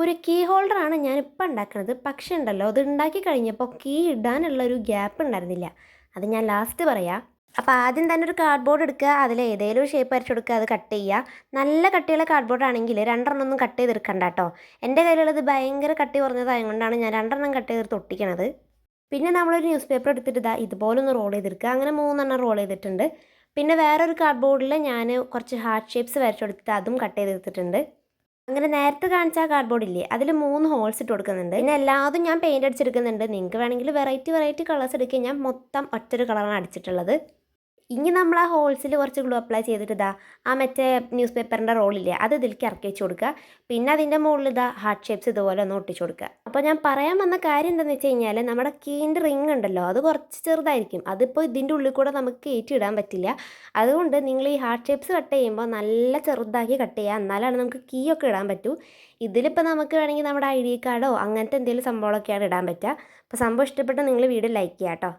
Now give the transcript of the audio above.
ഒരു കീ ഹോൾഡറാണ് ഞാനിപ്പോൾ ഉണ്ടാക്കുന്നത്. പക്ഷേ ഉണ്ടല്ലോ, അത് ഉണ്ടാക്കി കഴിഞ്ഞപ്പോൾ കീ ഇടാനുള്ളൊരു ഗ്യാപ്പ് ഉണ്ടായിരുന്നില്ല. അത് ഞാൻ ലാസ്റ്റ് പറയാം. അപ്പോൾ ആദ്യം തന്നെ ഒരു കാർഡ്ബോർഡ് എടുക്കുക, അതിൽ ഏതെങ്കിലും ഒരു ഷേപ്പ് വരച്ച് കൊടുക്കുക, അത് കട്ട് ചെയ്യുക. നല്ല കട്ടിയുള്ള കാർഡ്ബോർഡ് ആണെങ്കിൽ രണ്ടെണ്ണം ഒന്നും കട്ട് ചെയ്തെടുക്കണ്ട കേട്ടോ. എൻ്റെ കയ്യിലുള്ളത് ഭയങ്കര കട്ടി കുറഞ്ഞതായതുകൊണ്ടാണ് ഞാൻ രണ്ടെണ്ണം കട്ട് ചെയ്തെടുത്ത് ഒട്ടിക്കണത്. പിന്നെ നമ്മളൊരു ന്യൂസ് പേപ്പർ എടുത്തിട്ട് ഇതുപോലൊന്ന് റോൾ ചെയ്തെടുക്കുക. അങ്ങനെ 3 റോൾ ചെയ്തിട്ടുണ്ട്. പിന്നെ വേറൊരു കാർഡ്ബോർഡിൽ ഞാൻ കുറച്ച് ഹാർട്ട് ഷേപ്സ് വരച്ചെടുത്തിട്ട് അതും കട്ട് ചെയ്തെടുത്തിട്ടുണ്ട്. അങ്ങനെ നേരത്തെ കാണിച്ച ആ കാർഡ്ബോർഡ് ഇല്ലേ, അതിൽ 3 ഹോൾസ് ഇട്ട് കൊടുക്കുന്നുണ്ട്. പിന്നെ എല്ലാതും ഞാൻ പെയിൻറ് അടിച്ചെടുക്കുന്നുണ്ട്. നിങ്ങൾക്ക് വേണമെങ്കിൽ വെറൈറ്റി കളേഴ്സ് എടുക്കുക. ഞാൻ മൊത്തം ഒറ്റൊരു കളറാണ് അടിച്ചിട്ടുള്ളത്. ഇനി നമ്മൾ ആ ഹോൾസിൽ കുറച്ച് ഗ്ലൂ അപ്ലൈ ചെയ്തിട്ട് ആ മറ്റേ ന്യൂസ് പേപ്പറിൻ്റെ റോളില്ലേ, അത് ഇതിലേക്ക് ഇറക്കി വെച്ച് കൊടുക്കുക. പിന്നെ അതിൻ്റെ മുകളിൽ ഹാർട്ട് ഷേപ്സ് ഇതുപോലെ ഒന്ന് ഒട്ടിച്ച് കൊടുക്കുക. അപ്പോൾ ഞാൻ പറയാൻ വന്ന കാര്യം എന്താണെന്ന് വെച്ച് കഴിഞ്ഞാൽ, നമ്മുടെ കീൻ്റെ റിങ് ഉണ്ടല്ലോ, അത് കുറച്ച് ചെറുതായിരിക്കും. അതിപ്പോൾ ഇതിൻ്റെ ഉള്ളിൽ കൂടെ നമുക്ക് കയറ്റി ഇടാൻ പറ്റില്ല. അതുകൊണ്ട് നിങ്ങൾ ഈ ഹാർട്ട് ഷേപ്സ് കട്ട് ചെയ്യുമ്പോൾ നല്ല ചെറുതാക്കി കട്ട് ചെയ്യുക, എന്നാലാണ് നമുക്ക് കീ ഒക്കെ ഇടാൻ പറ്റൂ. ഇതിലിപ്പോൾ നമുക്ക് വേണമെങ്കിൽ നമ്മുടെ ID കാർഡോ അങ്ങനത്തെ എന്തെങ്കിലും സംഭവങ്ങളൊക്കെയാണ് ഇടാൻ പറ്റുക. അപ്പോൾ സംഭവം ഇഷ്ടപ്പെട്ടാൽ നിങ്ങൾ വീഡിയോ ലൈക്ക് ചെയ്യാം കേട്ടോ.